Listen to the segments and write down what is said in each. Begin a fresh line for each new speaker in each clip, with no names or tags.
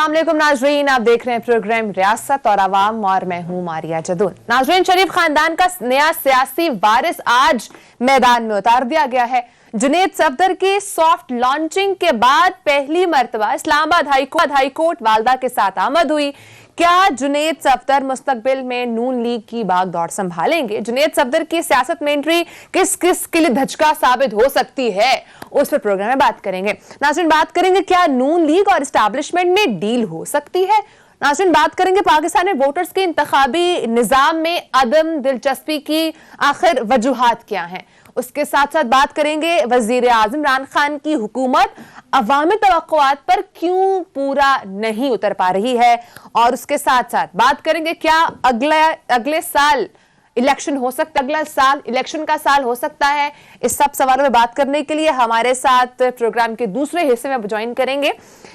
अस्सलाम वालेकुम नाजरीन, आप देख रहे हैं प्रोग्राम रियासत और आवाम और मैं हूं मारिया जदून। नाजरीन, शरीफ खानदान का नया सियासी वारिस आज मैदान में उतार दिया गया है। जुनेद सफदर की सॉफ्ट लॉन्चिंग के बाद पहली मर्तबा इस्लामाबाद हाई कोर्ट वालदा के साथ आमद हुई। क्या जुनेद सफदर मुस्तकबिल में नून लीग की बागडोर संभालेंगे? जुनेद सफदर की सियासत में एंट्री किस किस के लिए धचका साबित हो सकती है, उस पर प्रोग्राम में बात करेंगे। नाज़रीन, बात करेंगे क्या नून लीग और एस्टैब्लिशमेंट में डील हो सकती है। नाज़रीन, बात करेंगे पाकिस्तान में वोटर्स के इंतखाबी निजाम में अदम दिलचस्पी की आखिर वजूहात क्या हैं। उसके साथ साथ बात करेंगे वजीर आजम इमरान खान की हुकूमत अवामी तवक्कुआत पर क्यों पूरा नहीं उतर पा रही है, और उसके साथ साथ बात करेंगे क्या अगले साल इलेक्शन हो सकता, अगला साल इलेक्शन का साल हो सकता है। इस सब सवालों में बात करने के लिए हमारे साथ प्रोग्राम के दूसरे हिस्से में ज्वाइन करेंगे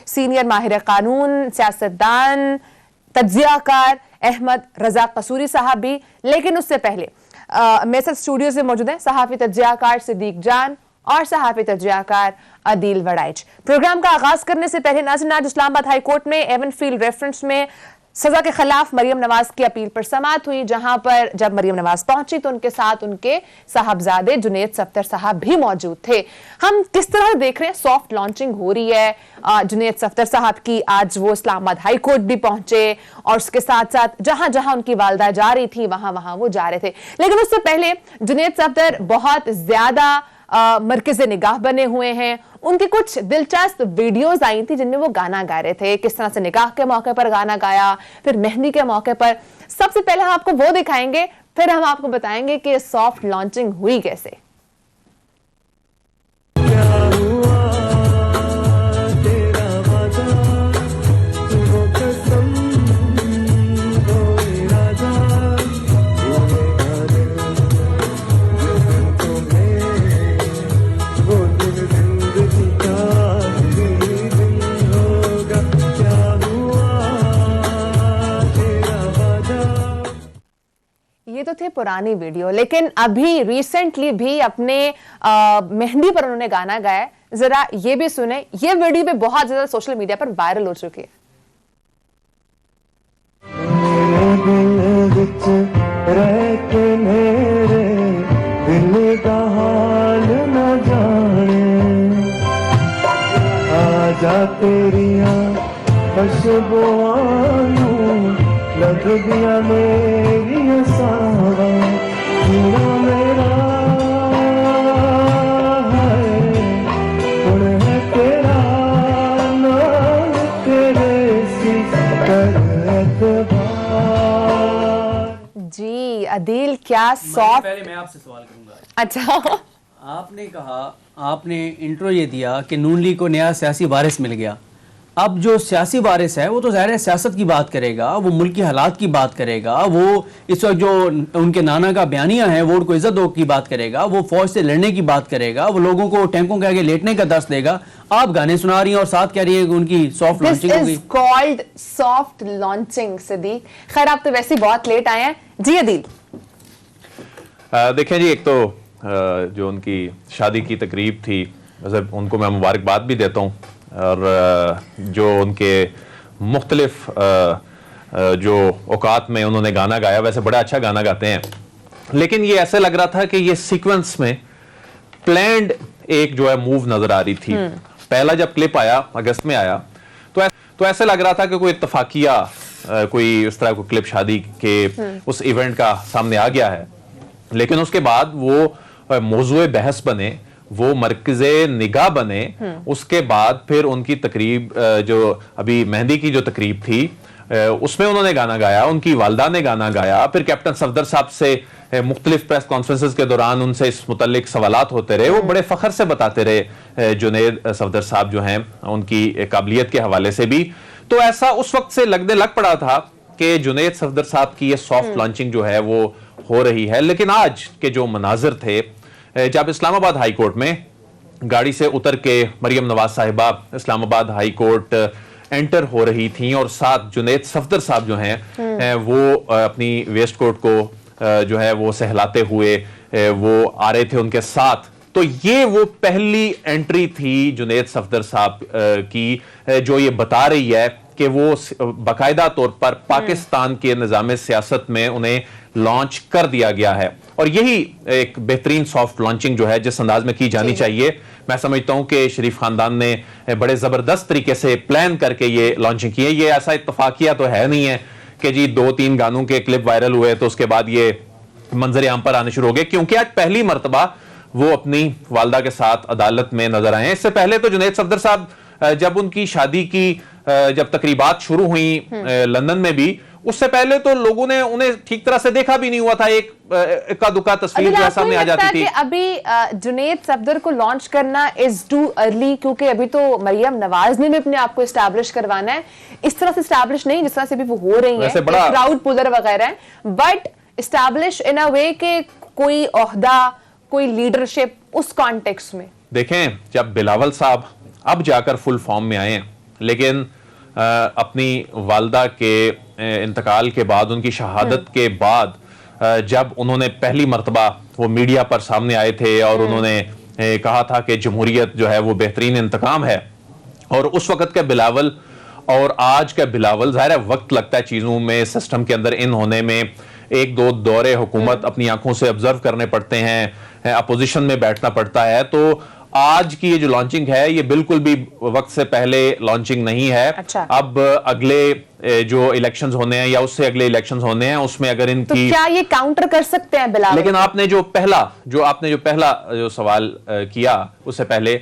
सीनियर माहिर कानून, सियासतदान, तज्जियाकार अहमद रजा कसूरी साहब भी। लेकिन उससे पहले मेरे साथ स्टूडियो से मौजूद हैं सहाफी तज्जियाकार सिद्दीक जान और सहाफी तज्जियाकार अदील वड़ाइच। प्रोग्राम का आगाज करने से पहले नाज़रीन, आज इस्लामाबाद हाई कोर्ट में एवनफील्ड रेफरेंस में सजा के खिलाफ मरियम नवाज की अपील पर समाअत हुई, जहां पर जब मरियम नवाज पहुंची तो उनके साथ उनके साहबजादे जुनेद सफदर साहब भी मौजूद थे। हम किस तरह देख रहे हैं, सॉफ्ट लॉन्चिंग हो रही है जुनेद सफदर साहब की। आज वो इस्लामाबाद हाई कोर्ट भी पहुंचे और उसके साथ साथ जहां जहां उनकी वालदा जा रही थी वहां वहां वो जा रहे थे। लेकिन उससे पहले जुनेद सफदर बहुत ज्यादा मरकज़े निगाह बने हुए हैं। उनकी कुछ दिलचस्प वीडियोस आई थी जिनमें वो गाना गा रहे थे, किस तरह से निकाह के मौके पर गाना गाया, फिर मेहंदी के मौके पर। सबसे पहले हम आपको वो दिखाएंगे, फिर हम आपको बताएंगे कि सॉफ्ट लॉन्चिंग हुई कैसे। ये तो थे पुरानी वीडियो, लेकिन अभी रिसेंटली भी अपने मेहंदी पर उन्होंने गाना गाया। जरा ये भी सुने, ये वीडियो भी बहुत ज्यादा सोशल मीडिया पर वायरल हो चुकी है।
लग दिया मेरी सारा मेरा है तेरा नाम तेरे
जी अदील, क्या सॉफ्ट।
पहले मैं आपसे सवाल करूंगा।
अच्छा,
आपने कहा, आपने इंट्रो ये दिया कि नून लीग को नया सियासी वारिस मिल गया। अब जो सियासी वारिस है वो तो ज़ाहिर है सियासत की बात करेगा, वो मुल्क की हालात की बात करेगा, वो इस वक्त जो उनके नाना का बयानिया है वोट को इज्जत दो की बात करेगा, वो फौज से लड़ने की बात करेगा, वो लोगों को टैंकों के आगे लेटने का दर्स देगा। आप गाने सुना रही हैं और साथ कह रही है कि उनकी सॉफ्ट लॉन्चिंग होगी।
This is called soft launching. Siddique, खैर आप तो वैसे ही बहुत लेट आए हैं। जी अदील।
देखें जी, एक तो जो उनकी शादी की तकरीब थी, वैसे उनको मैं मुबारकबाद भी देता हूँ, और जो उनके मुख्तलिफ जो औकात में उन्होंने गाना गाया, वैसे बड़ा अच्छा गाना गाते हैं, लेकिन ये ऐसे लग रहा था कि ये सीक्वेंस में प्लान्ड एक जो है मूव नजर आ रही थी। पहला जब क्लिप आया, अगस्त में आया, तो ऐसे लग रहा था कि कोई इत्तफाकिया कोई इस तरह को क्लिप शादी के उस इवेंट का सामने आ गया है। लेकिन उसके बाद वो मौजूए बहस बने, वो मरकज़े निगाह बने। उसके बाद फिर उनकी तकरीब, जो अभी मेहंदी की जो तकरीब थी, उसमें उन्होंने गाना गाया, उनकी वालदा ने गाना गाया। फिर कैप्टन सफदर साहब से मुख्तलिफ प्रेस कॉन्फ्रेंसेस के दौरान उनसे इस मुतल्लिक सवालात होते रहे। वो बड़े फख्र से बताते रहे जुनेद सफदर साहब जो हैं, उनकी काबिलियत के हवाले से भी। तो ऐसा उस वक्त से लग पड़ा था कि जुनेद सफदर साहब की ये सॉफ्ट लॉन्चिंग जो है वो हो रही है। लेकिन आज के जो मनाजिर थे, जब इस्लामाबाद हाई कोर्ट में गाड़ी से उतर के मरियम नवाज साहिबा इस्लामाबाद हाई कोर्ट एंटर हो रही थी और साथ जुनेद सफदर साहब जो हैं वो अपनी वेस्ट कोट को जो है वो सहलाते हुए वो आ रहे थे उनके साथ। तो ये वो पहली एंट्री थी जुनेद सफदर साहब की जो ये बता रही है کہ وہ باقاعدہ طور پر پاکستان کے نظام سیاست میں انہیں لانچ کر دیا گیا ہے، اور یہی ایک بہترین سافٹ لانچنگ جو ہے جس انداز میں کی جانی چاہیے. میں سمجھتا ہوں کہ شریف خاندان نے بڑے زبردست طریقے سے پلان کر کے یہ لانچنگ کی ہے. یہ ایسا اتفاقیہ تو ہے نہیں ہے کہ جی 2-3 گانوں کے کلپ وائرل ہوئے تو اس کے بعد یہ منظر عام پر آنے شروع ہو گئے، کیونکہ آج پہلی مرتبہ وہ اپنی والدہ کے ساتھ عدالت میں نظر آئے ہیں. اس سے پہلے تو جنید صفدر صاحب جب ان کی شادی کی جب تقریبات شروع ہوئیں لندن میں بھی، اس سے پہلے تو لوگوں نے انہیں ٹھیک طرح سے دیکھا بھی نہیں ہوا تھا. ایک اکا دکا تصویر جو سامنے آ جاتی تھی.
ابھی جنید صفدر کو لانچ کرنا از ٹو ارلی، کیونکہ ابھی تو مریم نواز نے بھی اپنے آپ کو اسٹیبلش کروانا ہے. اس طرح سے اسٹیبلش نہیں جس طرح سے بھی وہ ہو رہی ہیں، کراؤڈ پولر وغیرہ، بٹ اسٹیبلش ان اے وے کہ کوئی عہدہ، کوئی لیڈرشپ اس کانٹیکس میں. دیکھیں
جب بلاول صاحب اب جا کر فل فارم میں آئے ہیں، لیکن اپنی والدہ کے انتقال کے بعد، ان کی شہادت کے بعد جب انہوں نے پہلی مرتبہ وہ میڈیا پر سامنے آئے تھے اور انہوں نے کہا تھا کہ جمہوریت جو ہے وہ بہترین انتقام ہے، اور اس وقت کا بلاول اور آج کا بلاول، ظاہر ہے وقت لگتا ہے چیزوں میں سسٹم کے اندر ان ہونے میں، 1-2 دورے حکومت اپنی آنکھوں سے آبزرو کرنے پڑتے ہیں، اپوزیشن میں بیٹھنا پڑتا ہے. تو آج کی یہ جو لانچنگ ہے یہ بالکل بھی وقت سے پہلے لانچنگ نہیں ہے. اب اگلے جو الیکشنز ہونے ہیں یا اس سے اگلے الیکشنز ہونے ہیں، اس میں اگر ان کی، تو کیا یہ کاؤنٹر کر سکتے ہیں بلاول؟ لیکن آپ نے جو پہلا سوال کیا اس سے پہلے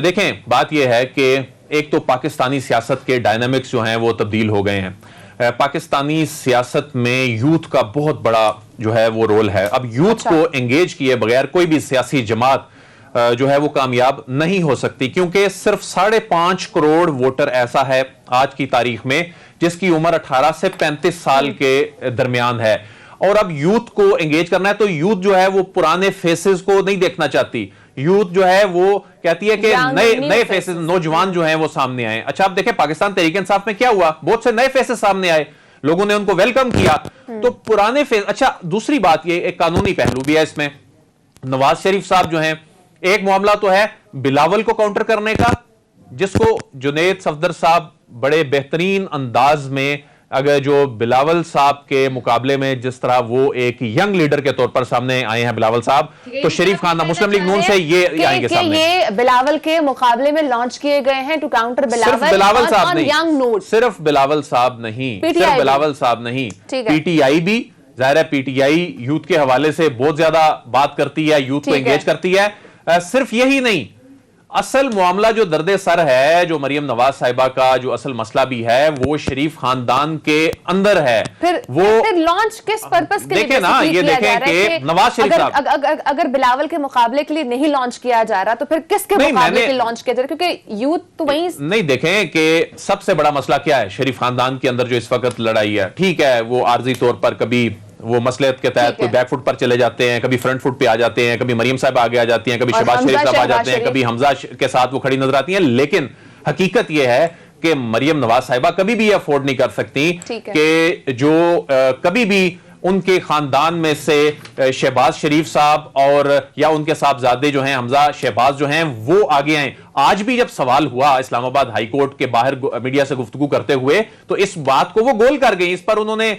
دیکھیں، بات یہ ہے کہ ایک تو پاکستانی سیاست کے ڈائنامکس جو ہیں وہ تبدیل ہو گئے ہیں. پاکستانی سیاست میں یوتھ کا بہت بڑا جو ہے وہ رول ہے. اب یوتھ کو انگیج کیے بغیر کوئی بھی سیاسی جماعت جو ہے وہ کامیاب نہیں ہو سکتی، کیونکہ صرف 5.5 کروڑ ووٹر ایسا ہے آج کی تاریخ میں جس کی عمر 18 سے 35 سال کے درمیان ہے. اور اب یوتھ کو انگیج کرنا ہے تو یوتھ جو ہے وہ پرانے فیسز کو نہیں دیکھنا چاہتی. یوتھ جو ہے وہ کہتی ہے کہ نئے فیسز، نوجوان جو ہیں وہ سامنے آئیں. اچھا اب دیکھیں پاکستان تحریک انصاف میں کیا ہوا، بہت سے نئے فیسز سامنے آئے، لوگوں نے ان کو ویلکم کیا. تو پرانے فیس. اچھا دوسری بات یہ ایک قانونی پہلو بھی ہے اس میں. نواز شریف صاحب جو ہیں، ایک معاملہ تو ہے بلاول کو کاؤنٹر کرنے کا، جس کو جنید صفدر صاحب بڑے بہترین انداز میں، اگر جو بلاول صاحب کے مقابلے میں جس طرح وہ ایک ینگ لیڈر کے طور پر سامنے آئے ہیں بلاول صاحب، تو شریف خان مسلم لیگ نون سے یہ آئیں گے سامنے. یہ بلاول کے مقابلے میں لانچ کیے گئے ہیں ٹو کاؤنٹر بلاول صاحب نہیں، صرف بلاول صاحب نہیں، صرف بلاول صاحب نہیں، پی ٹی آئی بھی. ظاہر ہے پی ٹی آئی یوتھ کے حوالے سے بہت زیادہ بات کرتی ہے، یوتھ کو انگیج کرتی ہے. صرف یہی نہیں، اصل معاملہ جو درد سر ہے، جو مریم نواز صاحبہ کا جو اصل مسئلہ بھی ہے، وہ شریف خاندان کے اندر ہے. وہ لانچ کس پرپس کے لیے دیکھیں نا، یہ دیکھیں کہ نواز شریف صاحب اگر بلاول کے مقابلے کے لیے نہیں لانچ کیا جا رہا تو پھر کس کے مقابلے کے لانچ کیا جا رہا؟ کیونکہ یوتھ تو وہیں نہیں. دیکھیں کہ سب سے بڑا مسئلہ کیا ہے شریف خاندان کے اندر جو اس وقت لڑائی ہے. ٹھیک ہے وہ عارضی طور پر کبھی وہ مصلحت کے تحت کوئی بیک فٹ پر چلے جاتے ہیں، کبھی فرنٹ فٹ پہ آ جاتے ہیں، کبھی مریم صاحب آگے آ جاتی ہیں، کبھی شہباز شریف صاحب آ جاتے ہیں، کبھی حمزہ کے ساتھ وہ کھڑی نظر آتی ہیں. لیکن حقیقت یہ ہے کہ مریم نواز صاحبہ کبھی بھی افورڈ نہیں کر سکتی کہ جو کبھی بھی ان کے خاندان میں سے شہباز شریف صاحب اور یا ان کے صاحبزادے جو ہیں حمزہ شہباز جو ہیں وہ آگے آئیں. آج بھی جب سوال ہوا اسلام آباد ہائی کورٹ کے باہر میڈیا سے گفتگو کرتے ہوئے تو اس بات کو وہ گول کر گئی، اس پر انہوں نے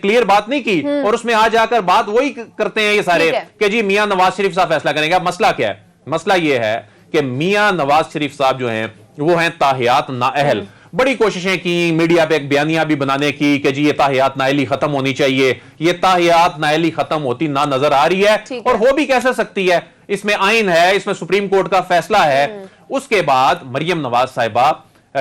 کلیئر بات نہیں کی، اور اس میں آ جا کر بات وہی کرتے ہیں یہ سارے کہ جی میاں نواز شریف صاحب فیصلہ کریں گے. اب مسئلہ کیا ہے؟ مسئلہ یہ ہے کہ میاں نواز شریف صاحب جو ہیں وہ ہیں تاحیات نااہل. بڑی کوششیں کی میڈیا پہ ایک بیانیہ بھی بنانے کی کہ جی یہ تاحیات نااہلی ختم ہونی چاہیے. یہ تاحیات نااہلی ختم ہوتی نہ نظر آ رہی ہے، اور ہو بھی کیسے سکتی ہے؟ اس میں آئین ہے، اس میں سپریم کورٹ کا فیصلہ ہے. اس کے بعد مریم نواز صاحبہ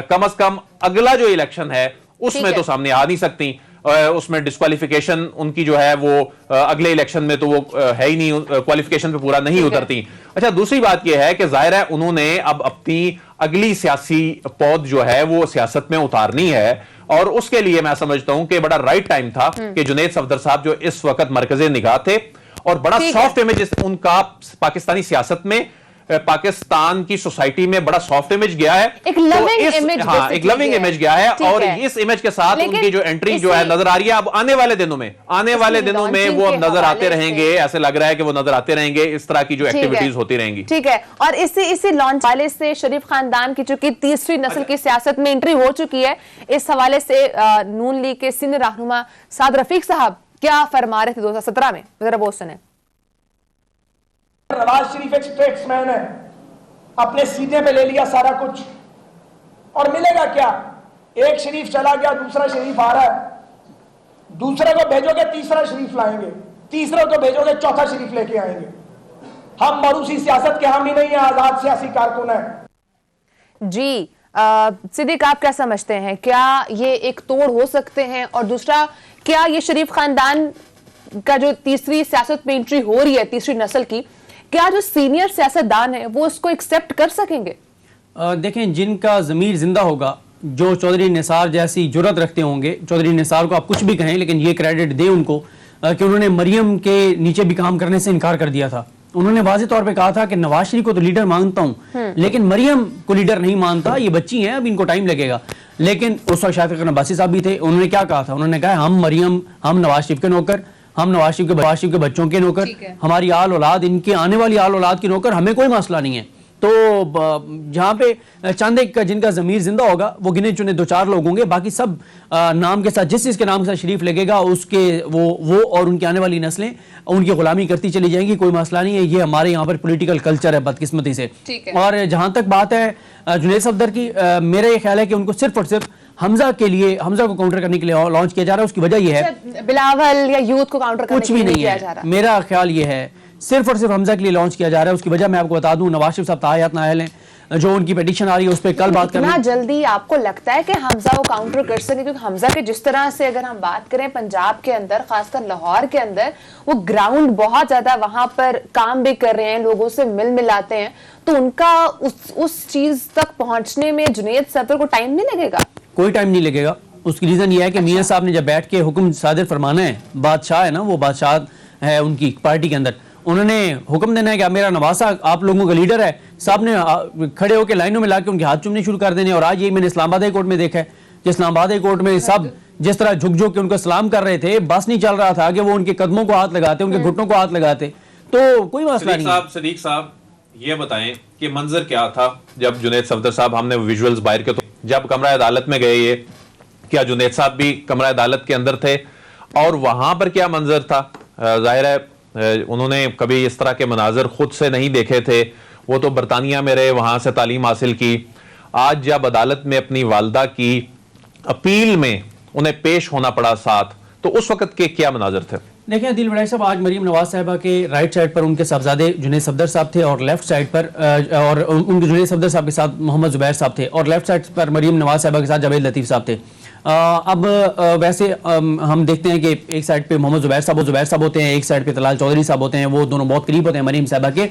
کم از کم اگلا جو الیکشن ہے اس میں تو سامنے آ نہیں سکتی. اس میں ڈسکوالیفیکیشن ان کی جو ہے وہ اگلے الیکشن میں تو وہ ہے ہی نہیں، کوالیفیکیشن پہ پورا نہیں اترتی. اچھا دوسری بات یہ ہے کہ ظاہر ہے انہوں نے اب اپنی اگلی سیاسی پود جو ہے وہ سیاست میں اتارنی ہے، اور اس کے لیے میں سمجھتا ہوں کہ بڑا رائٹ ٹائم تھا کہ جنید صفدر صاحب جو اس وقت مرکز نگاہ تھے اور بڑا سافٹ امیج ان کا پاکستانی سیاست میں पाकिस्तान की सोसाइटी में बड़ा सॉफ्ट इमेज गया है,
एक loving image
हाँ, एक लविंग इमेज गया है,
ठीक
और
है।
इस इमेज के साथ
लेकिन
उनकी जो एंट्री जो है नजर आ रही है अब आने वाले दिनों में वो अब नजर आते रहेंगे, ऐसे लग रहा है कि वो नजर आते रहेंगे, इस तरह की जो एक्टिविटीज होती रहेंगी।
ठीक है, और इसी लॉन्च वाले से शरीफ खानदान की चूंकि तीसरी नस्ल की सियासत में एंट्री हो चुकी है, इस हवाले से नून लीग के सीनियर रहनुमा साद रफीक साहब क्या फरमा रहे थे 2017 में, जरा वो सुने।
नवाज शरीफ एक स्टेट्समैन है, अपने सीने पे ले लिया सारा कुछ, और मिलेगा क्या? एक शरीफ चला गया, दूसरा शरीफ आ रहा है, दूसरे को भेजोगे तीसरा शरीफ लाएंगे, तीसरे को भेजोगे चौथा शरीफ लेके आएंगे। हम मरूसी सियासत के हामी नहीं है, आजाद सियासी कारकुन है।
जी सिद्दीक, आप क्या समझते हैं, क्या ये एक तोड़ हो सकते हैं? और दूसरा, क्या ये शरीफ खानदान का जो तीसरी सियासत में एंट्री हो रही है तीसरी नस्ल की, क्या जो सीनियर सियासतदान है वो उसको एक्सेप्ट कर सकेंगे?
देखें, जिनका ज़मीर जिंदा होगा, जो चौधरी निसार जैसी जुर्रत रखते होंगे, चौधरी निसार को आप कुछ भी कहें लेकिन ये क्रेडिट दें उनको कि उन्होंने मरियम के नीचे भी काम करने से इनकार कर दिया था। उन्होंने वाज़ेह तौर पे कहा था कि नवाज शरीफ को तो लीडर मानता हूँ लेकिन मरियम को लीडर नहीं मानता, ये बच्ची हैं, अब इनको टाइम लगेगा। लेकिन उस वक्त शायद अब्बासी साहब भी थे, उन्होंने क्या कहा था? उन्होंने कहा हम नवाज शरीफ के नौकर, हम नवाज शरीफ के बच्चों के नौकर, हमारी आल औलाद, इनके आने वाली आल औलाद के नौकर, हमें कोई मसला नहीं है। तो जहाँ पे चंद एक जिनका ज़मीर जिंदा होगा वो गिने चुने 2-4 लोग होंगे, बाकी सब नाम के साथ, जिस चीज़ के नाम के साथ शरीफ लगेगा उसके वो और उनकी आने वाली नस्लें उनकी गुलामी करती चली जाएंगी, कोई मसला नहीं है। ये हमारे यहाँ पर पॉलिटिकल कल्चर है बदकिस्मती से। और जहाँ तक बात है जुनैद सफदर की, मेरा ये ख्याल है कि उनको सिर्फ और सिर्फ हमजा को काउंटर करने के लिए लॉन्च किया जा रहा है। उसकी वजह यह है
बिलावल या यूथ को काउंटर करने
कुछ भी नहीं है, मेरा ख्याल ये है सिर्फ और सिर्फ हमजा के लिए लॉन्च किया जा रहा है। उसकी वजह मैं आपको बता दूं, नवाज शरीफ साहब ताहयात नाअहल हैं, जो उनकी पिटीशन आ रही है उस पर कल बात करना।
इतना जल्दी आपको लगता है कि हमजा वो काउंटर कर सके? क्योंकि हमजा के जिस तरह से अगर हम बात करें पंजाब के अंदर, खासकर लाहौर के अंदर, वो ग्राउंड बहुत ज्यादा वहां पर काम भी कर रहे हैं, लोगों से मिल मिलाते हैं, तो उनका उस चीज तक पहुंचने में जुनैद सफदर को टाइम नहीं लगेगा?
कोई टाइम नहीं लगेगा। उसकी रीजन ये है कि मियां साहब ने जब बैठ के हुक्म सादिर फरमाना है, बादशाह है ना, वो बादशाह है उनकी पार्टी के अंदर, उन्होंने हुक्म देना है कि मेरा नवासा आप लोगों का लीडर है, साहब ने खड़े होकर लाइनों में लाके उनके हाथ चूमने शुरू कर देने। और आज ये मैंने इस्लामाबाद हाई कोर्ट में देखा है कि इस्लामाबाद हाई कोर्ट में सब जिस तरह झुक झुक के उनको सलाम कर रहे थे, बस नहीं चल रहा था कि वो उनके कदमों को हाथ लगाते, उनके घुटनों को हाथ लगाते, तो कोई मसला नहीं।
सदीक साहब ये बताएं कि मंजर क्या था जब जुनैद सफदर साहब, हमने विजुअल्स बाहर के, तो जब कमरा अदालत में गए, ये क्या जुनैद साहब भी कमरा अदालत के अंदर थे और वहां पर क्या मंजर था? जाहिर है उन्होंने कभी इस तरह के मनाजर खुद से नहीं देखे थे, वो तो बरतानिया में रहे, वहां से तालीम हासिल की। आज जब अदालत में अपनी वालदा की अपील में उन्हें पेश होना पड़ा साथ, तो उस वक्त के क्या मनाजर थे?
देखिए अदील बड़ाई साहब, आज मरीम नवाज साहिबा के राइट साइड पर उनके साहबजादे जुनैद सफदर साहब थे और लेफ्ट साइड पर और उनके जुनैद सफदर साहब के साथ मोहम्मद जुबैर साहब थे और लेफ्ट साइड पर मरीम नवाज साहिबा के साथ जावेद लतीफ़ साहब थे। अब वैसे हम देखते हैं कि एक साइड पे मोहम्मद जुबैर साहब होते हैं, एक साइड पे तलाल चौधरी साहब होते हैं, वो दोनों बहुत करीब होते हैं मरीम साहिबा के।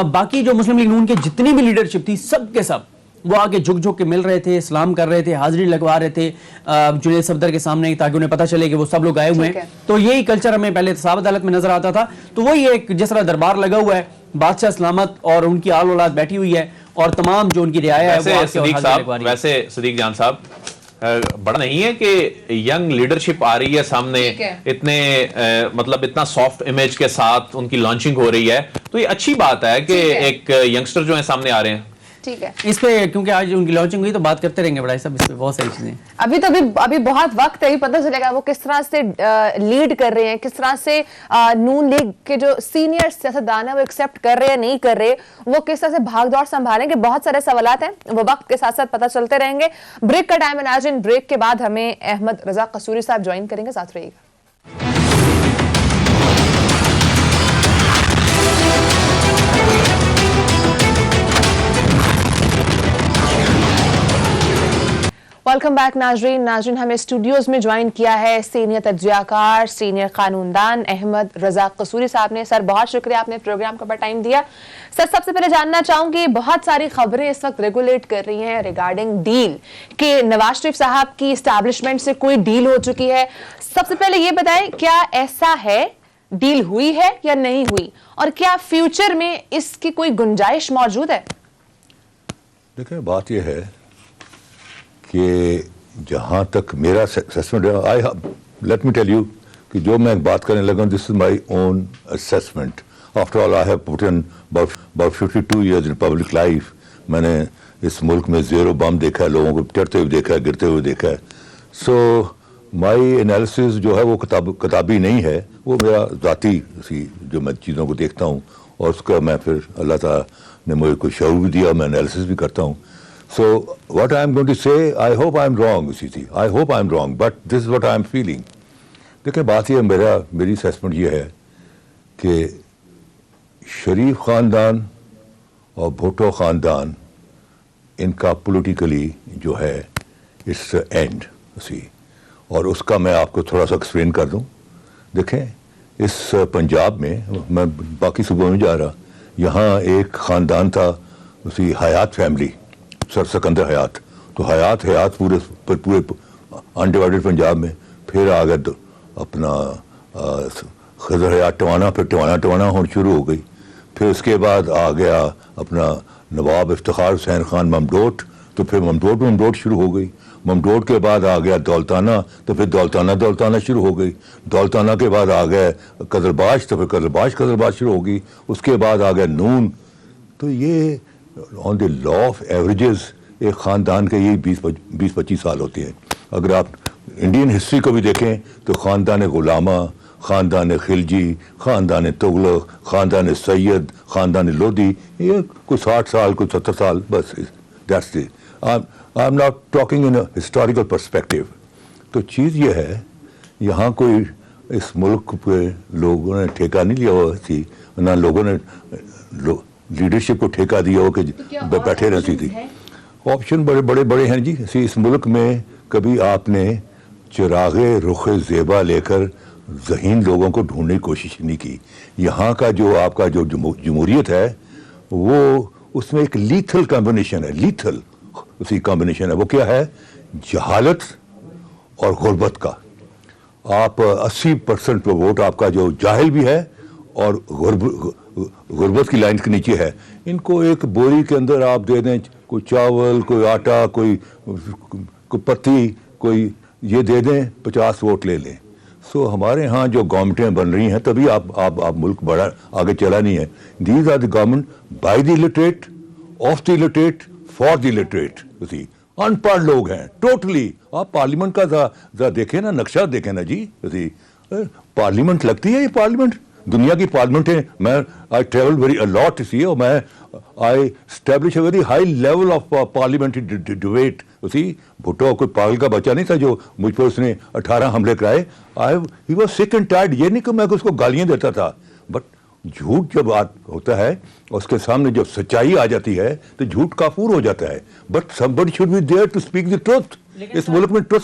बाकी जो मुस्लिम लीग नून के जितनी भी लीडरशिप थी, सब के सब वो आगे झुक झुक के मिल रहे थे, सलाम कर रहे थे, हाजिरी लगवा रहे थे जुनैद सफदर के सामने, ताकि उन्हें पता चले कि वो सब लोग आए हुए हैं। तो यही कल्चर हमें पहले साहब अदालत में नजर आता था। तो वही एक जिस तरह दरबार लगा हुआ है, बादशाह सलामत और उनकी आल औलाद बैठी हुई है और तमाम जो उनकी रियाया है।
वैसे सदीक जान साहब, बड़ा नहीं है कि यंग लीडरशिप आ रही है सामने, इतने मतलब इतना सॉफ्ट इमेज के साथ उनकी लॉन्चिंग हो रही है, तो ये अच्छी बात है कि एक यंगस्टर जो है सामने आ रहे हैं।
ठीक है,
इस पे क्योंकि आज उनकी लॉन्चिंग हुई तो बात करते रहेंगे बड़ा सब, इस पे बहुत सारी चीजें।
अभी बहुत वक्त है, पता चलेगा वो किस तरह से लीड कर रहे हैं, किस तरह से नून लीग के जो सीनियर सियासतदान है वो एक्सेप्ट कर रहे हैं नहीं कर रहे, वो किस तरह से भागदौड़ संभालेंगे, बहुत सारे सवालात हैं, वो वक्त के साथ साथ पता चलते रहेंगे। ब्रेक का टाइम है नाज़रीन, ब्रेक के बाद हमें अहमद रजा कसूरी साहब ज्वाइन करेंगे, साथ रहिएगा। वेलकम बैक नाजरीन, हमें स्टूडियोज में ज्वाइन किया है सीनियर तज्जियाकार, सीनियर कानूनदान अहमद रजा कसूरी साहब ने। सर बहुत शुक्रिया, आपने प्रोग्राम का टाइम दिया। सर सबसे पहले जानना चाहूंगी, बहुत सारी खबरें इस वक्त रेगुलेट कर रही हैं रिगार्डिंग डील कि नवाज शरीफ साहब की एस्टैब्लिशमेंट से कोई डील हो चुकी है। सबसे पहले ये बताएं, क्या ऐसा है डील हुई है या नहीं हुई, और क्या फ्यूचर में इसकी कोई गुंजाइश मौजूद है?
देखिए बात यह है कि जहाँ तक मेरा असेसमेंट है, लेट मी टेल यू कि जो मैं बात करने लगा, this is my own assessment. After all I have put in about 52 years in public life. मैंने इस मुल्क में ज़ेरो बम देखा है, लोगों को चढ़ते हुए देखा है, गिरते हुए देखा है. सो माई एनालिसिस जो है वो किताबी नहीं है, वो मेरा ज़ाती सी जो मैं चीज़ों को देखता हूँ, और उसका मैं फिर अल्लाह ताला ने मुझे कुछ शऊर भी दिया, मैं एनालिसिस भी करता हूँ. So what I am going to say, I hope I am wrong, I hope I am wrong, but this is what I am feeling. देखिए बात ये मेरी असेसमेंट ये है कि शरीफ ख़ानदान और भुट्टो ख़ानदान, इनका पॉलिटिकली जो है इट्स एंड सी. और उसका मैं आपको थोड़ा सा एक्सप्लेन कर दूं. देखें इस पंजाब में, मैं बाकी सूबों में जा रहा, यहाँ एक ख़ानदान था उसी हयात फैमिली, सर सिकंदर हयात. तो हयात पूरे अनडिवाइडेड पंजाब में. फिर आ गया अपना खजर हयात टवाना, फिर टवाना होना शुरू हो गई. फिर उसके बाद आ गया अपना नवाब इफ्तिखार हुसैन खान ममडोट, तो फिर ममडोट शुरू हो गई. ममडोट के बाद आ गया दौलताना, तो फिर दौलताना शुरू हो गई. दौलताना के बाद आ गया कदरबाश, तो फिर कदरबाश शुरू हो गई. उसके बाद आ गया नून. तो ये on the law of averages एक ख़ानदान के ये 20-25 साल होते हैं. अगर आप इंडियन हिस्ट्री को भी देखें तो ख़ानदान गुलामा, ख़ानदान खिलजी, ख़ानदान तुगलक, ख़ानदान सैयद, ख़ानदान लोधी, ये कोई 60 साल, कोई 70 साल, बस that's it. I am not talking in historical perspective. तो चीज़ ये है, यहाँ कोई इस मुल्क पे लोगों ने ठेका नहीं लिया हुआ थी, ना लोगों ने लीडरशिप को ठेका दिया हो कि बैठे रहती थी. ऑप्शन बड़े हैं जी. इस मुल्क में कभी आपने चिरागे रुख ज़ेबा लेकर ज़हीन लोगों को ढूंढने की कोशिश नहीं की. यहाँ का जो आपका जो जमहूरियत है, वो उसमें एक लीथल कॉम्बिनेशन है, लीथल उसी कॉम्बिनेशन है. वो क्या है? जहालत और गुर्बत का. आप 80% वोट आपका जो जाहिल भी है और गुर्बत की लाइन के नीचे है. इनको एक बोरी के अंदर आप दे दें कोई चावल, कोई आटा, कोई पत्ती, कोई ये दे दें, 50 वोट ले लें. सो हमारे यहाँ जो गवर्नमेंटें बन रही हैं, तभी आप मुल्क बड़ा आगे चला नहीं है. These are the government by the illiterate, of the illiterate, for the illiterate. उसी अनपढ़ लोग हैं टोटली. आप पार्लियामेंट का जरा देखें ना, नक्शा देखें ना जी. उसी पार्लियामेंट लगती है ये पार्लियामेंट, दुनिया की पार्लियामेंट है. मैं I travel very a lot see, और मैं I establish a very high level of parliamentary debate. उसी भुट्टो कोई पागल का बच्चा नहीं था जो मुझ पर उसने 18 हमले कराए. He was sick and tired. ये नहीं कि मैं उसको गालियां देता था, बट झूठ जब बात होता है उसके सामने जब सच्चाई आ जाती है तो झूठ काफूर हो जाता है. But somebody should be there to speak the truth. इस मुल्क में ट्रुथ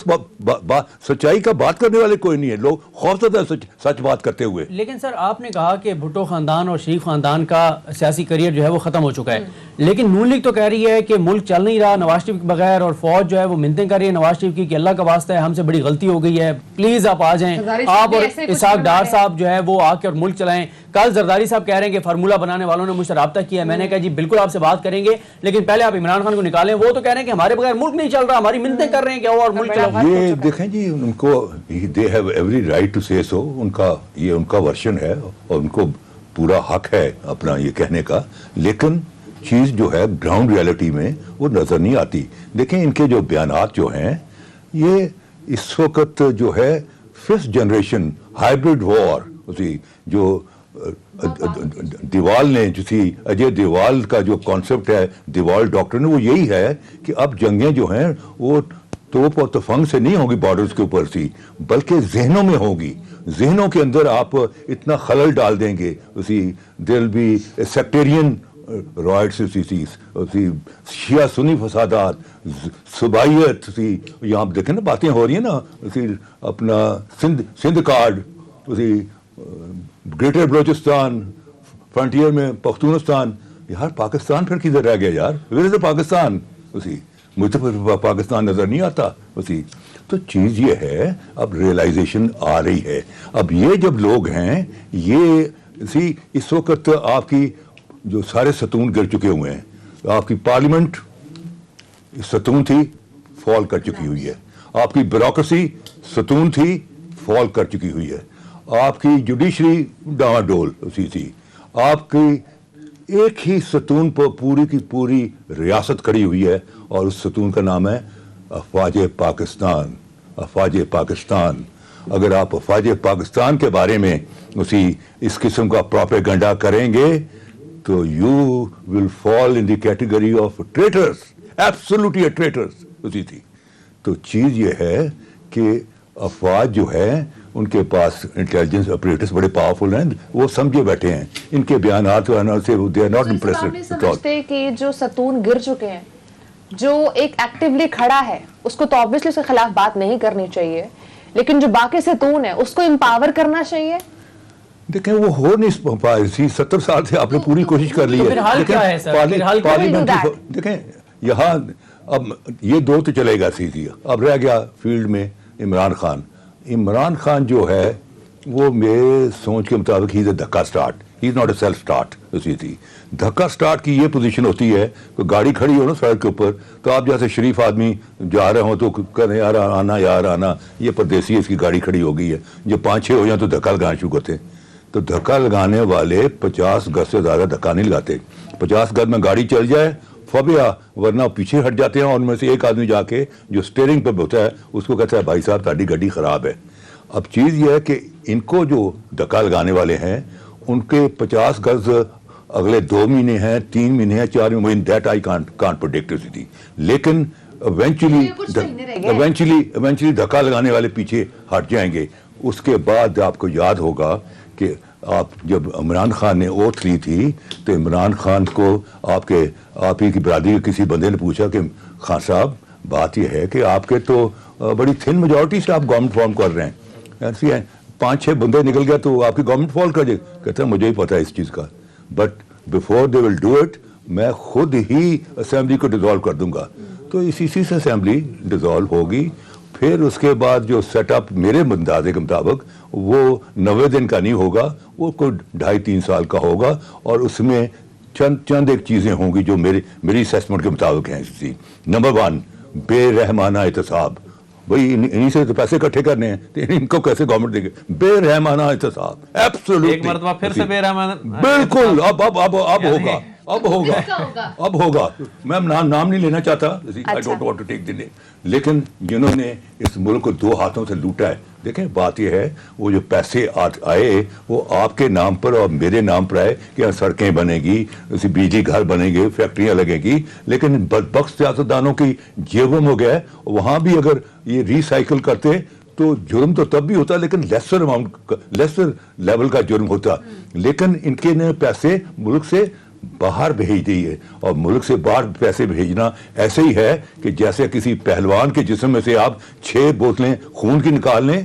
सच्चाई का बात करने वाले कोई नहीं है. लोग खौफजदा सच बात करते हुए.
लेकिन सर आपने कहा कि भुट्टो खानदान और शरीफ खानदान का सियासी करियर जो है वो ख़त्म हो चुका है, लेकिन नून लीग तो कह रही है कि मुल्क चल नहीं रहा नवाज शरीफ के बगैर, और फौज जो है वो मिन्नतें कर रही है नवाज शरीफ की कि अल्लाह का वास्ता है हमसे बड़ी गलती हो गई है, प्लीज आप आ जाएं, आप और इसाक डार साहब जो है वो आके और मुल्क चलाएं. कल जरदारी साहब कह रहे हैं कि फार्मूला बनाने वालों ने मुझसे राब्ता किया. मैंने कहा जी बिल्कुल आपसे बात करेंगे, लेकिन पहले आप इमरान खान को निकालें. वो तो कह रहे हैं कि हमारे बगैर मुल्क नहीं चल रहा, हमारी मिन्नतें कर रहे हैं क्या और मुल्क चलाओ.
ये देखें जी, उनको they have every right to say so. ये उनका वर्शन है और उनको पूरा हक है अपना ये कहने का. लेकिन चीज़ जो है ग्राउंड रियलिटी में वो नज़र नहीं आती. देखें इनके जो बयानात जो हैं, ये इस वक्त जो है 5th जनरेशन हाइब्रिड वॉर. उसी जो दीवाल ने जो थी, अजय दीवाल का जो कॉन्सेप्ट है, दीवाल डॉक्ट्रिन, वो यही है कि अब जंगें जो हैं वो तोप और तफंग से नहीं होगी बॉर्डर्स के ऊपर सी, बल्कि जहनों में होगी. जहनों के अंदर आप इतना खलल डाल देंगे, उसी there will be sectarian riots, उसी शिया सुन्नी फसादात, सुबाइयत. उसी यहाँ देखें ना बातें हो रही हैं ना, उसी अपना सिंध कार्ड, उसी ग्रेटर बलोचिस्तान, फ्रंटियर में पख्तूनिस्तान. यार पाकिस्तान फिर किधर रह गया यार? Where is the Pakistan? उसी मुझे तो पाकिस्तान नजर नहीं आता. उसी تو چیز یہ ہے اب ریئلائزیشن آ رہی ہے. اب یہ جب لوگ ہیں یہ اس وقت آپ کی جو سارے ستون گر چکے ہوئے ہیں, آپ کی پارلیمنٹ ستون تھی فال کر چکی ہوئی ہے, آپ کی بیوروکریسی ستون تھی فال کر چکی ہوئی ہے, آپ کی جوڈیشری ڈاواڈول اسی تھی, آپ کی ایک ہی ستون پر پوری کی پوری ریاست کھڑی ہوئی ہے اور اس ستون کا نام ہے افواج پاکستان. افواج پاکستان. اگر آپ افواج پاکستان کے بارے میں اس قسم کا پروپیگنڈا کریں گے تو you will fall in the category of traitors, absolutely traitors اسی تھی. تو چیز یہ ہے کہ افواج جو ہے ان کے پاس انٹیلیجنس آپریٹرز بڑے پاورفل ہیں, وہ سمجھے بیٹھے ہیں, ان کے بیانات سے دے آر ناٹ امپریسڈ.
سمجھتے کہ جو ستون گر چکے ہیں, جو ایک ایکٹیولی کھڑا ہے, اس کو تو آبویسلی اس کے خلاف بات نہیں کرنی چاہیے, لیکن جو باقی ستون ہے اس کو امپاور کرنا چاہیے.
دیکھیں وہ ہو نہیں پائے, 70 سال سے آپ نے پوری کوشش کر لی ہے.
پھر حل کیا ہے سر؟
دیکھیں یہاں اب یہ دور تو چلے گا سیدھی. اب رہ گیا فیلڈ میں عمران خان. عمران خان جو ہے وہ میرے سوچ کے مطابق ہی از اے دھکا start, he is not a self start. اسی تھی دھکا اسٹارٹ کی یہ پوزیشن ہوتی ہے کہ گاڑی کھڑی ہو نا سڑک کے اوپر, تو آپ جیسے شریف آدمی جا رہے ہوں تو کہنے یار آنا یار آنا, یہ پردیسی ہے اس کی گاڑی کھڑی ہو گئی ہے. جب 5-6 ہو جائیں تو دھکا لگانا شروع کرتے ہیں. تو دھکا لگانے والے 50 گز سے زیادہ دھکا نہیں لگاتے. 50 گز میں گاڑی چل جائے فبیا, ورنہ پیچھے ہٹ جاتے ہیں, اور ان میں سے ایک آدمی جا کے جو اسٹیئرنگ پہ ہوتا ہے اس کو کہتا ہے بھائی صاحب تاری گاڑی خراب ہے. اب چیز یہ ہے کہ ان کو جو دھکا لگانے والے ہیں ان کے 50 گز اگلے 2 مہینے ہیں, 3 مہینے ہیں, 4 مہینے, دیٹ آئی کانٹ پریڈکٹ تھی. لیکن ایونچولی دھکا لگانے والے پیچھے ہٹ جائیں گے. اس کے بعد آپ کو یاد ہوگا کہ آپ جب عمران خان نے اوتھ لی تھی تو عمران خان کو آپ ہی کی برادری کے کسی بندے نے پوچھا کہ خان صاحب بات یہ ہے کہ آپ کے تو بڑی تھن میجورٹی سے آپ گورنمنٹ فارم کر رہے ہیں, ایسی ہیں 5-6 بندے نکل گیا تو آپ کی گورنمنٹ فال کر جائے. کہتے ہیں مجھے ہی پتا ہے اس چیز کا, but before they will do it میں خود ہی اسمبلی کو ڈیزالو کر دوں گا. تو اسی سے اسمبلی ڈیزالو ہوگی. پھر اس کے بعد جو سیٹ اپ میرے اندازے کے مطابق وہ 90 دن کا نہیں ہوگا, وہ کوئی 2.5-3 سال کا ہوگا, اور اس میں چند ایک چیزیں ہوں گی جو میری اسیسمنٹ کے مطابق ہیں. نمبر 1 بے رحمانہ احتساب. بھائی انہی سے تو پیسے اکٹھے کرنے ہیں تو ان کو کیسے گورنمنٹ دے گی؟ بے رحمانہ احتساب, ایبسولوٹلی.
ایک مرتبہ پھر سے بے رحمانہ,
بالکل. اب ہوگا. میں نام نہیں لینا چاہتا, I don't want to take the name. لیکن جنہوں نے اس ملک کو 2 ہاتھوں سے لوٹا ہے, دیکھیں بات یہ ہے وہ جو پیسے آئے وہ آپ کے نام پر اور میرے نام پر آئے کہ یہاں سڑکیں بنے گی, بجلی گھر بنے گی, فیکٹریاں لگیں گی. لیکن بدبخت سیاستدانوں کی جیبوں میں ہو گیا ہے. وہاں بھی اگر یہ ریسائیکل کرتے تو جرم تو تب بھی ہوتا لیکن لیسر لیول کا جرم ہوتا. لیکن ان کے نے پیسے ملک سے باہر بھیج دی ہے, اور ملک سے باہر پیسے بھیجنا ایسے ہی ہے کہ جیسے کسی پہلوان کے جسم میں سے آپ 6 بوتلیں خون کی نکال لیں,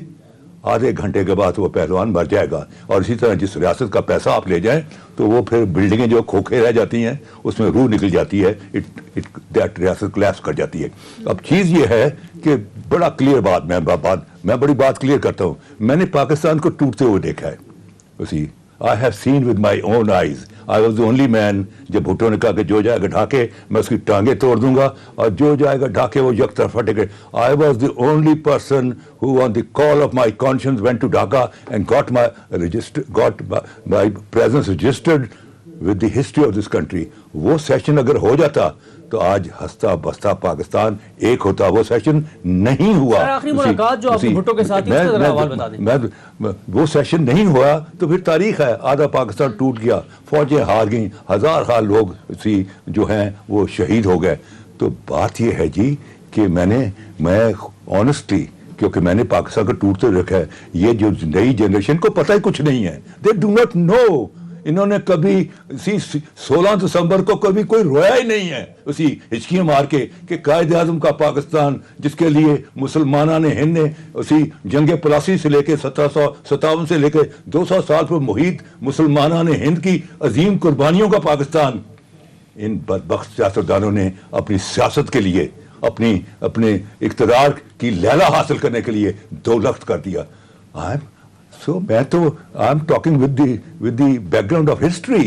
آدھے گھنٹے کے بعد وہ پہلوان مر جائے گا. اور اسی طرح جس ریاست کا پیسہ آپ لے جائیں تو وہ پھر بلڈنگیں جو کھوکھے رہ جاتی ہیں اس میں روح نکل جاتی ہے, دیٹ ریاست کلیپس کر جاتی ہے. اب چیز یہ ہے کہ بڑا کلیئر بات, میں بڑی بات کلیئر کرتا ہوں. میں نے پاکستان کو ٹوٹتے ہوئے دیکھا ہے. I have seen with my own eyes. I was the only man جب بھٹو نے کہا کہ جو جائے گا ڈھاکے میں اس کی ٹانگیں توڑ دوں گا, اور جو جائے گا ڈھاکے وہ یک طرف ہٹے گئے. I was the only person who on the call of my conscience went to Dhaka and got my presence registered with the history of this country. وہ سیشن اگر ہو جاتا تو آج ہستا بستا پاکستان ایک ہوتا. وہ سیشن نہیں ہوا.
آخری ملاقات جو آپ بھٹو کے ساتھ
وہ سیشن نہیں ہوا تو پھر تاریخ ہے, آدھا پاکستان ٹوٹ گیا, فوجیں ہار گئیں, 1000 لوگ جو ہیں وہ شہید ہو گئے. تو بات یہ ہے جی کہ میں آنیسٹلی, کیونکہ میں نے پاکستان کو ٹوٹتے رکھا ہے, یہ جو نئی جنریشن کو پتہ ہی کچھ نہیں ہے. They do not know. انہوں نے کبھی 16 دسمبر کو کبھی کوئی رویا ہی نہیں ہے اسی ہچکیاں مار کے کہ قائد اعظم کا پاکستان, جس کے لیے مسلمانان ہند نے اسی جنگ پلاسی سے لے کے 1757 سے لے کے 200 سال پر محیط مسلمانان ہند کی عظیم قربانیوں کا پاکستان, ان بدبخت سیاستدانوں نے اپنی سیاست کے لیے अपनी अपने इक़्तिदार की लैला हासिल करने के लिए दो लफ्ज़ कर दिया. मैं तो I am talking with the background of history.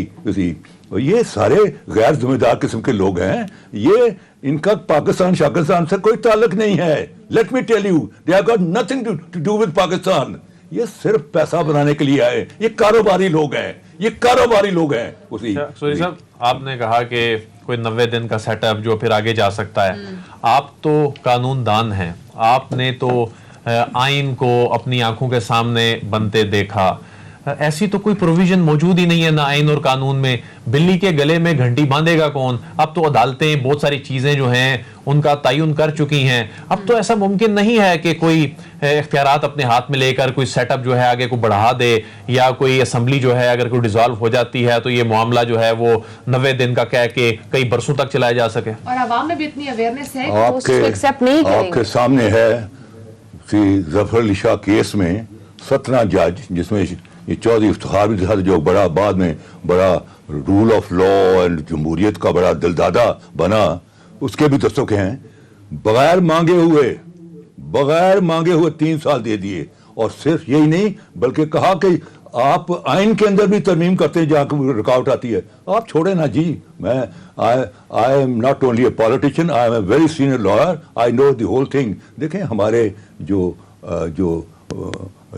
ये सारे गैर जिम्मेदार किस्म के लोग हैं. ये इनका पाकिस्तान शाकिस्तान से कोई ताल्लुक नहीं है. Let me tell you, they have got nothing to do with Pakistan. ये सिर्फ पैसा बनाने के लिए आए. ये कारोबारी लोग हैं, ये कारोबारी लोग हैं.
सूरी साहब, आपने कहा कि कोई 90 दिन का सेटअप जो फिर आगे जा सकता है. आप तो कानून दान हैं, आपने तो आइन को अपनी आंखों के सामने बनते देखा. ऐसी तो कोई प्रोविजन मौजूद ही नहीं है ना आइन और कानून में. बिल्ली के गले में घंटी बांधेगा कौन? अब तो अदालतें बहुत सारी चीजें जो हैं उनका तयन कर चुकी हैं. अब तो ऐसा मुमकिन नहीं है कि कोई इख्तियारात अपने हाथ में लेकर कोई सेटअप जो है आगे को बढ़ा दे, या कोई असम्बली जो है अगर कोई डिसॉल्व हो जाती है तो ये मामला जो है वो 90 दिन का कह के कई बरसों तक चलाया जा सके.
और आवाम में भी इतनी अवेयरनेस है कि वो उसको एक्सेप्ट नहीं करेंगे.
आपके सामने है जफर अली शाह केस में 17 जज, जिसमें ये चौधरी इफ्तिखार भी था जो बड़ा बाद में बड़ा रूल ऑफ लॉ एंड जमहूरियत का बड़ा दिलदादा बना, उसके भी दस्तखत हैं. बगैर मांगे हुए 3 साल दे दिए. और सिर्फ यही नहीं बल्कि कहा कि आप आइन के अंदर भी तरमीम करते हैं जहाँ कोई रुकावट आती है. आप छोड़े ना जी. मैं I am not only a politician, I am a very senior lawyer, I know the whole thing. देखें हमारे जो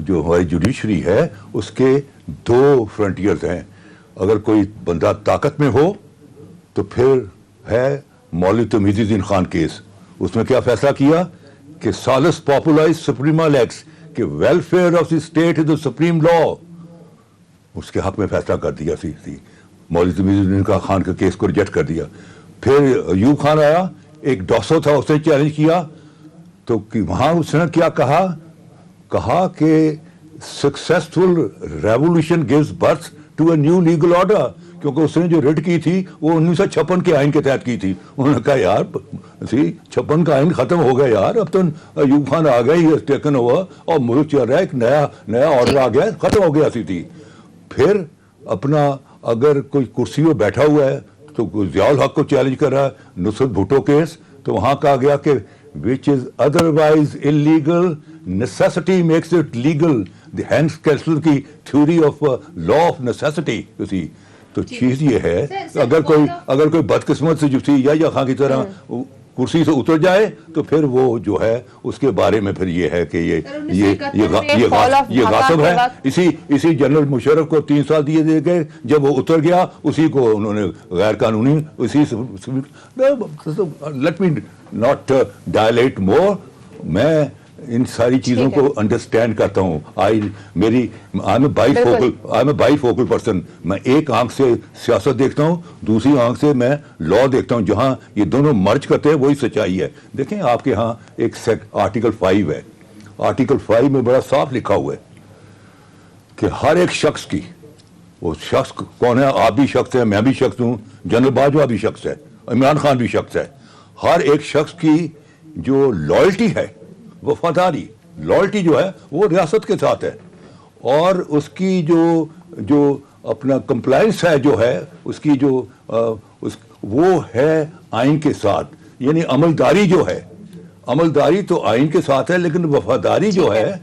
हमारी जुडिशरी है उसके 2 फ्रंटियर्स हैं. अगर कोई बंदा ताकत में हो तो फिर है मौलवी तमीज़ुद्दीन खान केस. उसमें क्या फैसला किया कि सालिस पॉपुलाइज सुप्रीमा लेक्स कि welfare of the state is the supreme law. उसके हक में फैसला कर दिया. मौलवी तमीज़ुद्दीन खान के केस को रिजेक्ट कर दिया. फिर अयूब खान आया, एक डॉसो था, उसने चैलेंज किया. तो कि वहां उसने क्या कहा कि successful revolution gives birth to a new legal order. क्योंकि उसने जो रिट की थी वो 1956 के आइन के तहत की थी. उन्होंने कहा यार 56 का आइन खत्म हो गया यार, अब तो अयूब खान आ गए, ही टेकन ओवर और मुल्क चल रहा है, एक नया ऑर्डर आ गया, खत्म हो गया थी. फिर अपना अगर कोई कुर्सी में बैठा हुआ है तो ज़ियाउल हक को चैलेंज कर रहा है, नुसरत भुट्टो केस, तो वहां कहा गया कि which is otherwise illegal necessity makes it legal. The Hans Kelsen की theory of law of necessity. तो चीज ये है अगर कोई बदकिस्मत से जुटी या खां की तरह कुर्सी से उतर जाए तो फिर वो जो है उसके बारे में फिर ये है कि ये गासिब है. इसी जनरल मुशर्रफ को 3 साल दिए गए, जब वो उतर गया उसी को उन्होंने गैर कानूनी let me not dilate more. मैं इन सारी चीजों को अंडरस्टैंड करता हूँ. I am a bifocal person. मैं एक आंख से सियासत देखता हूँ, दूसरी आंख से मैं लॉ देखता हूँ. जहाँ ये दोनों मर्ज करते हैं वही सच्चाई है. देखें आपके यहाँ एक आर्टिकल 5 है. आर्टिकल 5 में बड़ा साफ लिखा हुआ है कि हर एक शख्स की, वो शख्स कौन है? आप भी शख्स है, मैं भी शख्स हूँ, जनरल बाजवा भी शख्स है, इमरान खान भी शख्स है. हर एक शख्स की जो लॉयल्टी है, वफादारी, लॉयल्टी जो है वो रियासत के साथ है. और उसकी जो अपना कंप्लायंस है जो है उसकी वो है आइन के साथ. यानी अमलदारी जो है, अमलदारी तो आइन के साथ है, लेकिन वफादारी जो है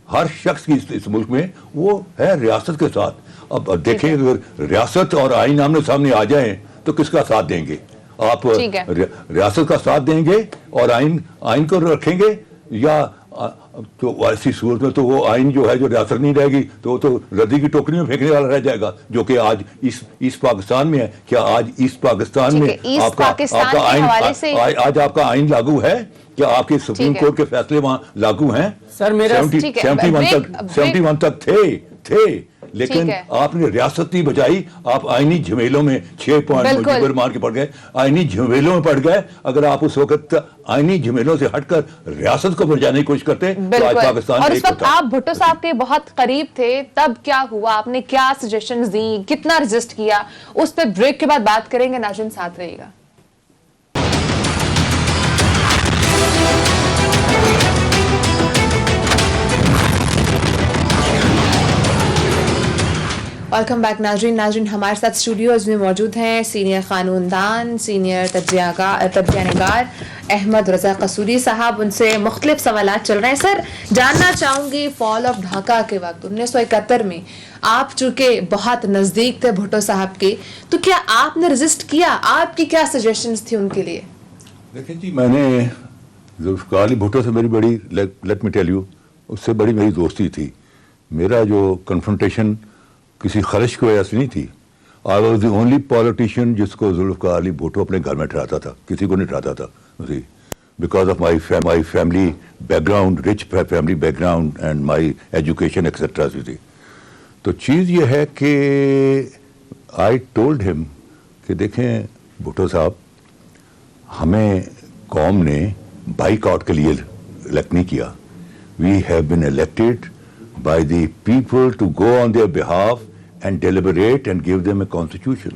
हर शख्स की इस मुल्क में वो है रियासत के साथ. अब देखें अगर रियासत और आइन आमने सामने आ जाएं तो किसका साथ देंगे? आप रियासत का साथ देंगे और आइन को रखेंगे, या तो ऐसी सूरत में तो वो आइन जो है जो रियासत नहीं रहेगी तो वो तो रद्दी की टोकरी में फेंकने वाला रह जाएगा, जो कि आज ईस्ट पाकिस्तान में है. क्या आज ईस्ट पाकिस्तान में आपका आइन लागू है? क्या आपके सुप्रीम कोर्ट के फैसले वहां लागू हैं?
सर मेरा
71 तक थे लेकिन आपने रियासत नहीं बचाई. आप आईनी झमेलों में 6 पॉइंट मार के पड़ गए, आईनी झमेलों में पड़ गए. अगर आप उस वक्त आईनी झमेलों से हटकर रियासत को बचाने की कोशिश करते तो आज पाकिस्तान.
और उस वक्त आप भुट्टो साहब के बहुत करीब थे, तब क्या हुआ? आपने क्या सजेशंस दी, कितना रजिस्ट किया? उस पर ब्रेक के बाद बात करेंगे. नाज़रीन साथ रहिएगा. वेलकम बैक नाजरीन हमारे साथ स्टूडियोज में मौजूद हैं सीनियर कानूनदान, सीनियर तज्जिया निगार अहमद रज़ा कसूरी साहब। उनसे मुख्तलिफ सवालात चल रहे हैं। सर, जानना चाहूँगी फॉल ऑफ ढाका के वक्त 1971 में आप चूँकि बहुत नज़दीक थे भुट्टो साहब के, तो क्या आपने रजिस्ट किया? आपकी क्या सजेशंस थी उनके लिए?
देखिए जी, मैंने जुल्फ़िकार अली भुट्टो से मेरी बड़ी, लेट मी टेल यू, उससे बड़ी मेरी दोस्ती थी। मेरा जो कन्फ्रंटेशन किसी खर्च की वजह से नहीं थी। I was the only politician जिसको जुल्फ़िकार अली भुट्टो अपने घर में ठहराता था, किसी को नहीं ठहराता था। Because of my family background, rich family background and my education etcetera. तो चीज़ ये है कि आई टोल्ड हिम कि देखें भुट्टो साहब, हमें कौम ने बाइकआउट के लिए इलेक्ट नहीं किया। We have been elected by the people to go on their behalf and deliberate and give them a constitution.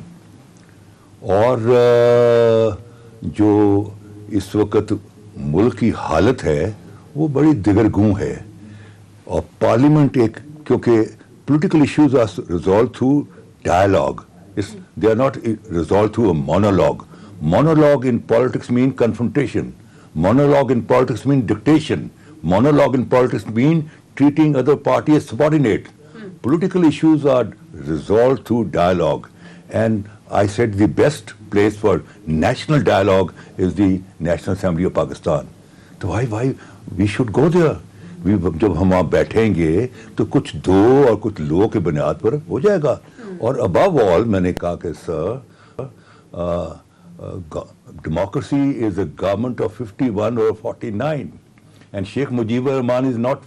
और जो इस वक्त मुल्क की हालत है वो बड़ी दिगरगूं है, और पार्लियामेंट एक, क्योंकि political issues are resolved through dialogue. They are not resolved through a monologue. Monologue in politics mean confrontation. Monologue in politics mean dictation. Monologue in politics mean treating other party as subordinate. Political issues are resolved through dialogue, and I said the best place for national dialogue is the National Assembly of Pakistan. तो why we should go there? जब हम वहाँ बैठेंगे तो कुछ दो और कुछ लो के बुनियाद पर हो जाएगा। और above all मैंने कहा कि sir, democracy is a government of 51 or 49, and Sheikh Mujibur Rahman is not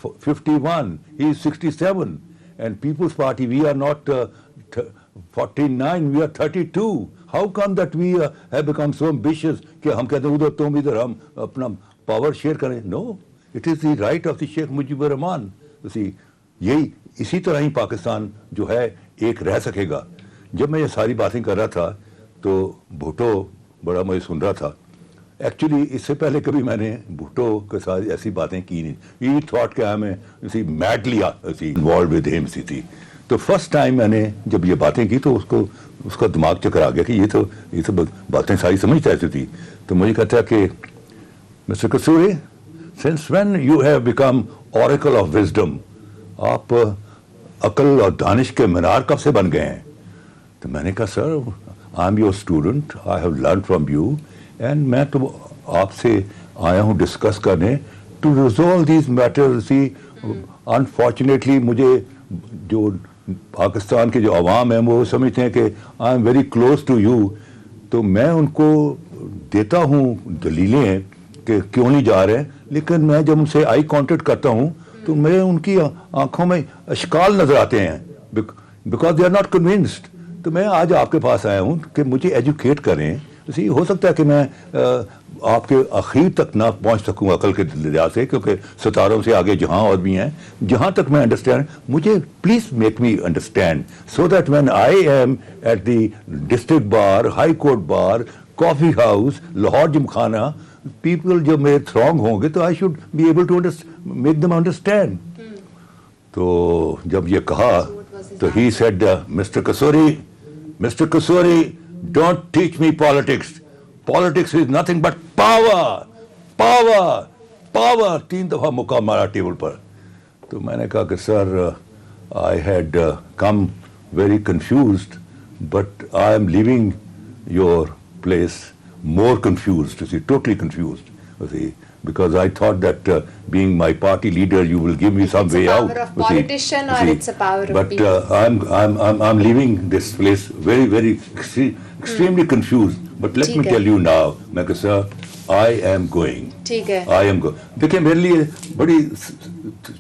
51, he is 67, and People's Party, we are not 49, we are 32. How come that we have become so ambitious कि हम कहते हैं उधर तुम इधर हम अपना power share करें? No, it is the right of the Sheikh Mujibur Rahman. यही इसी तरह ही पाकिस्तान जो है एक रह सकेगा। जब मैं ये सारी बातें कर रहा था तो भुट्टो बड़ा मुझे सुन रहा था। एक्चुअली इससे पहले कभी मैंने भुट्टो के साथ ऐसी बातें की नहीं। ये थॉट क्या है, मैं मैडली इन्वॉल्व विद हिम थी। तो फर्स्ट टाइम मैंने जब ये बातें की तो उसका दिमाग चक्कर आ गया कि ये तो बातें सारी समझता ऐसी थी। तो मुझे कहता है कि mister kasuri, since when you have become oracle of wisdom, आप अकल और दानिश के मीनार कब से बन गए हैं? तो मैंने कहा sir, I am your student, I have learn from you, and मैं तो आपसे आया हूँ डिस्कस करने to resolve these matters. Unfortunately मुझे जो पाकिस्तान के जो अवाम हैं वो समझते हैं कि I am very close to you, तो मैं उनको देता हूँ दलीलें कि क्यों नहीं जा रहे हैं, लेकिन मैं जब उनसे आई कांटेक्ट करता हूँ तो मेरे उनकी आंखों में अश्काल नजर आते हैं, because they are not convinced. तो मैं आज आपके पास आया हूँ कि मुझे एजुकेट करें। इसी हो सकता है कि मैं आपके आखिर तक ना पहुंच सकूं अकल के लिहाज से, क्योंकि सितारों से आगे जहां और भी हैं, जहां तक मैं अंडरस्टैंड, मुझे please make me understand so that when I am at the district bar, high court bar, coffee house, Lahore Gymkhana, people जब मेरे थ्रॉन्ग होंगे तो I should be able to make them understand. तो जब ये कहा तो he said, mister Kasuri, don't teach me politics. Politics is nothing but power, power, power. 3 दफा मुक्का मारा टेबल पर। तो मैंने कहा कि sir, I had come very confused, but I am leaving your place more confused, totally confused, because I thought that being my party leader, you will give me some way out.
It's a power of politician, or it's a power of people.
But I'm leaving this place very, very extremely confused. But let me tell you now, मैं कहता sir, I am going.
ठीक है।
I am going. देखिए मेरे लिए बड़ी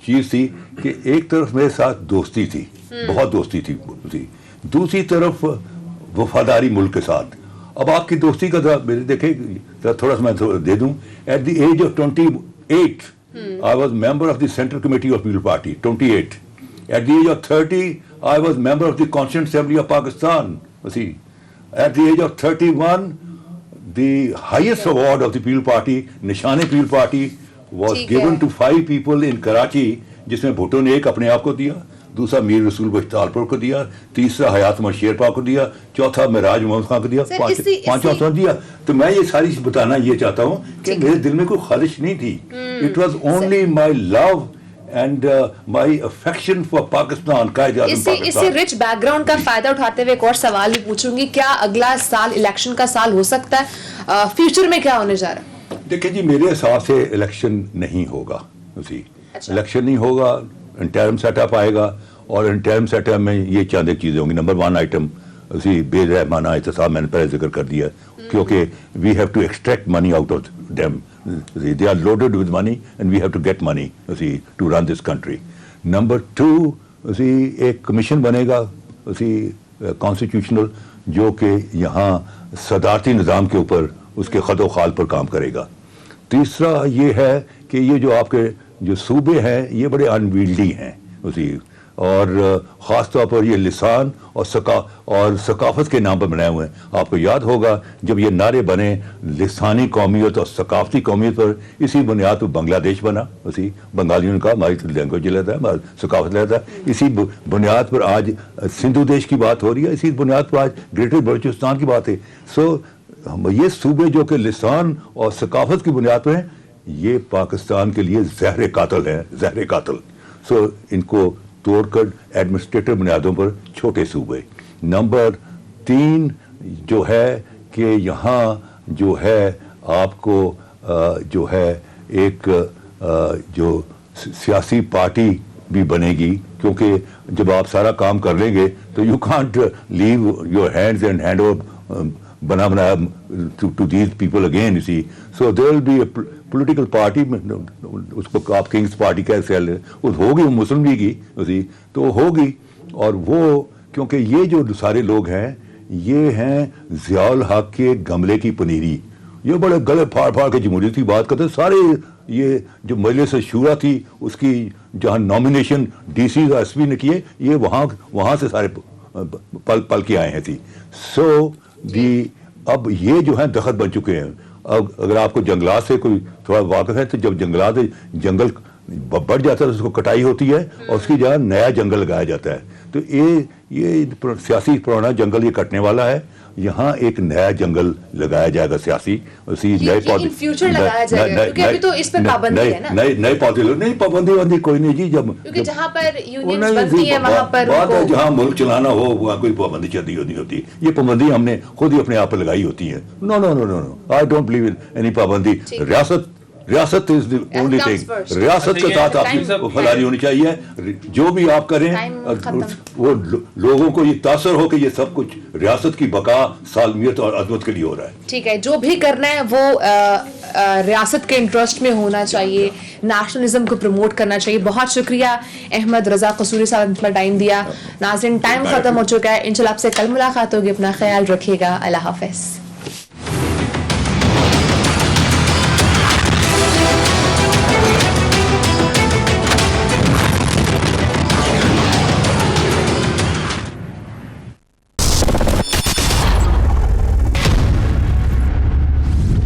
चीज थी कि एक तरफ मेरे साथ दोस्ती थी, बहुत दोस्ती थी, दूसरी तरफ वफादारी मुल्क के साथ। अब आपकी दोस्ती का मेरे देखे थोड़ा सा मैं दे दूं। At the age of 28 I was member of the central committee of people party, 28. At the age of 30 I was member of the constituent assembly of Pakistan. At the age of 31 the highest award of the people party, निशाने people party, was given to 5 people in Karachi, जिसमें भुट्टो ने एक अपने आप को दिया, दूसरा मीर रसूल बख्तारपुर को दिया, तीसरा हयात उमर शेरपा को दिया, चौथा मिराज मोहम्मद खान को दिया,
सर,
पांचवा उसने दिया। तो मैं ये सारी चीज बताना ये चाहता हूँ कि मेरे दिल में कोई ख्वाहिश नहीं थी, it was only my love and my affection for Pakistan.
इसी रिच बैकग्राउंड का फायदा उठाते हुए एक और सवाल भी पूछूंगी, क्या अगला साल इलेक्शन का साल हो सकता है? फ्यूचर में क्या होने जा रहा है?
देखिए जी, मेरे हिसाब से इलेक्शन नहीं होगा, उसी
अच्छा।
इलेक्शन नहीं होगा, इंटरम सेटअप आएगा, और इंटरम सेटअप में ये चंद एक चीज़ें होंगी। नंबर 1 आइटम उसी बेरहमाना एहतसाब मैंने पहले जिक्र कर दिया, क्योंकि we have to extract money out of them, they are loaded with money and we have to get money उसी to run this country. Number 2 उसी एक कमीशन बनेगा उसी कॉन्स्टिट्यूशनल, जो कि यहाँ सदारती निज़ाम के ऊपर उसके खदो खाल पर काम करेगा। तीसरा ये है कि ये जो आपके जो सूबे हैं ये बड़े अनविल्डी हैं उसी, और ख़ास तौर पर ये लिसान और सकाफत के नाम पर बनाए हुए हैं। आपको याद होगा जब ये नारे बने लिसानी कौमियत और सकाफती कौमियत पर, इसी बुनियाद पर बांग्लादेश बना, उसी बंगालियों ने कहा हमारी लैंग्वेज लेता है, हमारी सकाफत लेता है। इसी बुनियाद पर आज सिंधु देश की बात हो रही है, इसी बुनियाद पर आज ग्रेटर बलूचिस्तान की बात है। सो ये सूबे जो कि लिसान और सकाफत की बुनियाद पर हैं, ये पाकिस्तान के लिए जहर कातिल है, जहर कातिल। सो इनको तोड़कर एडमिनिस्ट्रेटिव बुनियादों पर छोटे सूबे। नंबर 3 जो है कि यहाँ जो है आपको जो है एक जो सियासी पार्टी भी बनेगी, क्योंकि जब आप सारा काम कर लेंगे तो you can't leave your hands and hand over बना बनाया to these people again, you see. So there will be a political party, उसको आप किंग्स पार्टी कह सकते हैं, होगी मुस्लिम लीग की उसी, तो होगी। और वो क्योंकि ये जो सारे लोग हैं ये हैं ज़ियाउल हक के गमले की पनीरी, ये बड़े गले फाड़ फाड़ के जमहूरियत की बात करते सारे। ये जो मजलिस शूरा थी उसकी जहाँ नॉमिनेशन DC और SP ने किए, ये वहाँ से सारे पल के आए हैं थी। सो अब ये जो है दखत बन चुके हैं। अब अगर आपको जंगलात से कोई थोड़ा वाकिफ है तो जब जंगल बढ़ जाता है तो उसको कटाई होती है और उसकी जगह नया जंगल लगाया जाता है। तो ये सियासी पुराना जंगल ये कटने वाला है, यहाँ एक नया जंगल लगाया जाएगा सियासी, उसी नए पौधे
फ्यूचर लगाया जाएगा, क्योंकि अभी तो इस पर पाबंदी है ना।
नए पौधे नहीं, पाबंदी कोई नहीं जी।
क्योंकि जहाँ पर यूनियंस बनती है वहाँ पर
बात है जहाँ मुल्क चलाना हो वहाँ कोई पाबंदी चलती होती। ये पाबंदी हमने खुद ही अपने आप पर लगाई होती है। No no no no, I don't believe in any पाबंदी। रियासत इज द ओनली थिंग, रियासत के साथ आपकी वफादारी होनी चाहिए। जो भी आप करें वो लोगों को ये तासर हो कि ये सब कुछ रियासत की बका, सालमियत और अजमत के लिए हो रहा है।
ठीक है, जो भी करना है वो रियासत के इंटरेस्ट में होना चाहिए, नेशनलिज्म को प्रमोट करना चाहिए। बहुत शुक्रिया अहमद रजा कसूरी साहब ने अपना टाइम दिया। नाज़रीन, टाइम खत्म हो चुका है, इंशाल्लाह आपसे कल मुलाकात होगी। अपना ख्याल रखिएगा, अल्लाह हाफ़िज़।